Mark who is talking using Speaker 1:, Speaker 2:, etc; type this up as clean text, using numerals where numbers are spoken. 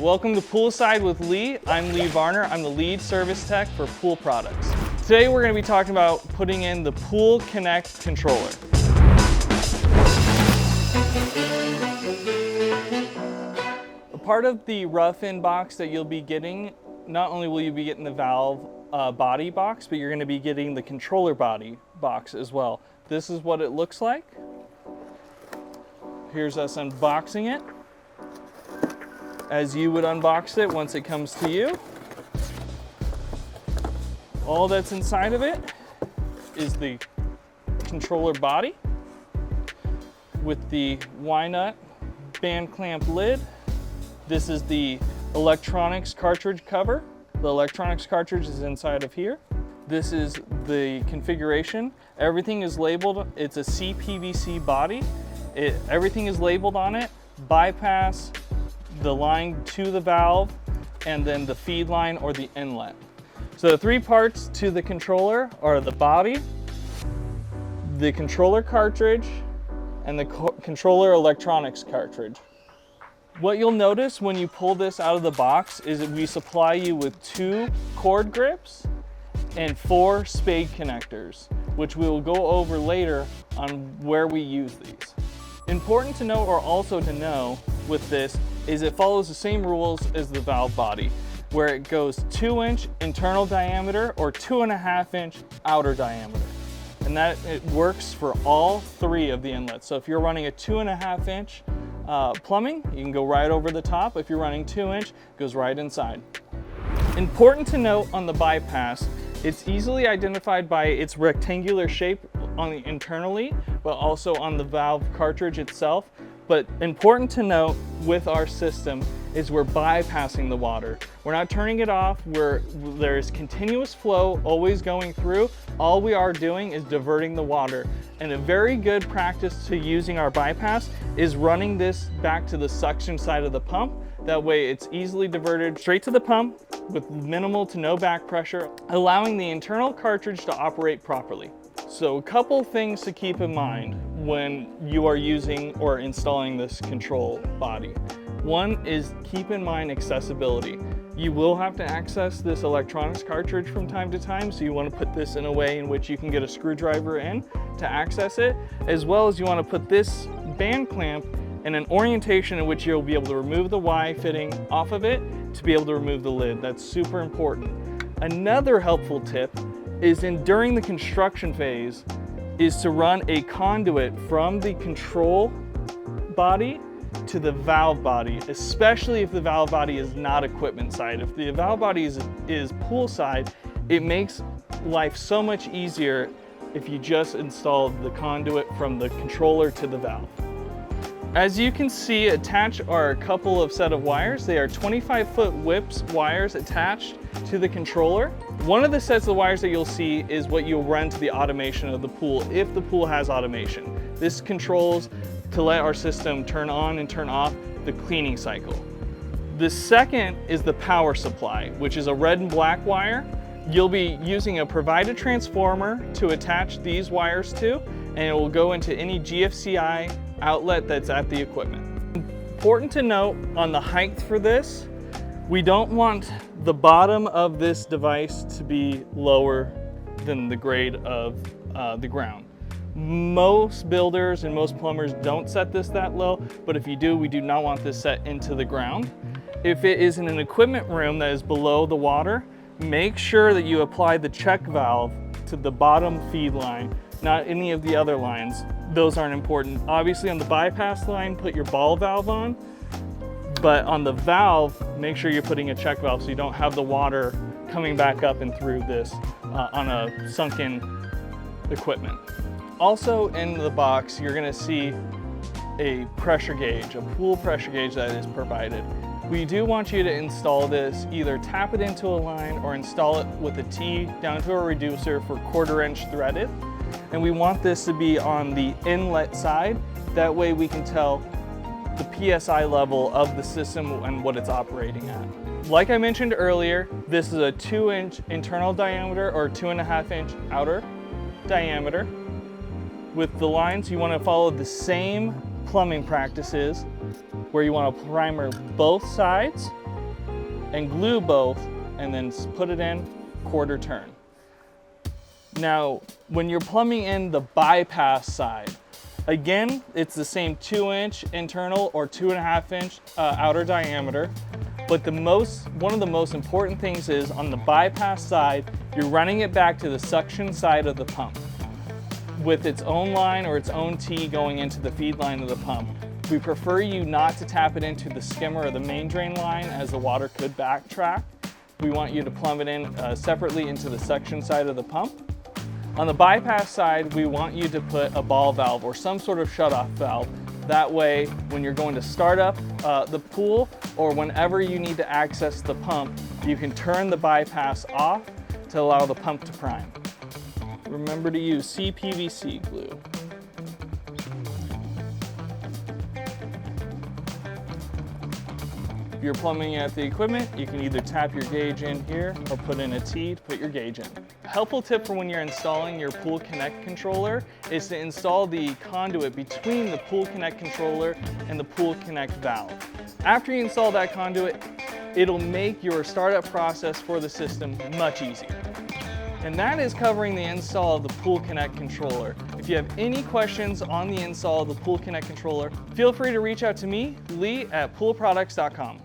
Speaker 1: Welcome to PUL-Side with Lee. I'm Lee Varner. I'm the lead service tech for Pool Products. Today we're going to be talking about putting in the Pool Conekt controller. A part of the rough-in box that you'll be getting, not only will you be getting the valve body box, but you're going to be getting the controller body box as well. This is what it looks like. Here's us unboxing it, as you would unbox it once it comes to you. All that's inside of it is the controller body with the Y-nut band clamp lid. This is the electronics cartridge cover. The electronics cartridge is inside of here. This is the configuration. Everything is labeled. It's a CPVC body. Everything is labeled on it. Bypass, the line to the valve, and then the feed line or the inlet. So the three parts to the controller are the body, the controller cartridge, and the controller electronics cartridge. What you'll notice when you pull this out of the box is that we supply you with 2 cord grips and 4 spade connectors, which we will go over later on where we use these. Important to know, or also to know with this, is it follows the same rules as the valve body, where it goes 2-inch internal diameter or 2.5-inch outer diameter. And that it works for all 3 of the inlets. So if you're running a 2.5-inch plumbing, you can go right over the top. If you're running 2-inch, it goes right inside. Important to note on the bypass, it's easily identified by its rectangular shape on the internally, but also on the valve cartridge itself. But important to note with our system is we're bypassing the water. We're not turning it off. There's continuous flow always going through. All we are doing is diverting the water. And a very good practice to using our bypass is running this back to the suction side of the pump. That way it's easily diverted straight to the pump with minimal to no back pressure, allowing the internal cartridge to operate properly. So a couple things to keep in mind when you are using or installing this control body. One is keep in mind accessibility. You will have to access this electronics cartridge from time to time, so you want to put this in a way in which you can get a screwdriver in to access it, as well as you want to put this band clamp in an orientation in which you'll be able to remove the Y fitting off of it to be able to remove the lid. That's super important. Another helpful tip is during the construction phase is to run a conduit from the control body to the valve body, especially if the valve body is not equipment side. If the valve body is pool side, it makes life so much easier if you just install the conduit from the controller to the valve. As you can see, attached are a couple of set of wires. They are 25-foot whips wires attached to the controller. One of the sets of wires that you'll see is what you'll run to the automation of the pool, if the pool has automation. This controls to let our system turn on and turn off the cleaning cycle. The second is the power supply, which is a red and black wire. You'll be using a provided transformer to attach these wires to, and it will go into any GFCI outlet that's at the equipment. Important to note on the height for this, we don't want the bottom of this device to be lower than the grade of the ground. Most builders and most plumbers don't set this that low, but if you do, we do not want this set into the ground. If it is in an equipment room that is below the water, make sure that you apply the check valve to the bottom feed line, not any of the other lines. Those aren't important. Obviously on the bypass line, put your ball valve on, but on the valve, make sure you're putting a check valve so you don't have the water coming back up and through this on a sunken equipment. Also in the box, you're gonna see a pressure gauge, a pool pressure gauge that is provided. We do want you to install this, either tap it into a line or install it with a T down to a reducer for 1/4-inch threaded. And we want this to be on the inlet side. That way we can tell the PSI level of the system and what it's operating at. Like I mentioned earlier, this is a 2-inch internal diameter or 2.5-inch outer diameter. With the lines, you want to follow the same plumbing practices where you want to primer both sides and glue both, and then put it in, quarter turn. Now, when you're plumbing in the bypass side, again, it's the same 2-inch internal or 2.5-inch outer diameter. But one of the most important things is on the bypass side, you're running it back to the suction side of the pump with its own line or its own tee going into the feed line of the pump. We prefer you not to tap it into the skimmer or the main drain line, as the water could backtrack. We want you to plumb it in separately into the suction side of the pump. On the bypass side, we want you to put a ball valve or some sort of shutoff valve. That way, when you're going to start up the pool or whenever you need to access the pump, you can turn the bypass off to allow the pump to prime. Remember to use CPVC glue. If you're plumbing at the equipment, you can either tap your gauge in here or put in a T to put your gauge in. A helpful tip for when you're installing your Pool Conekt controller is to install the conduit between the Pool Conekt controller and the Pool Conekt valve. After you install that conduit, it'll make your startup process for the system much easier. And that is covering the install of the Pool Conekt controller. If you have any questions on the install of the Pool Conekt controller, feel free to reach out to me, Lee, at poolproducts.com.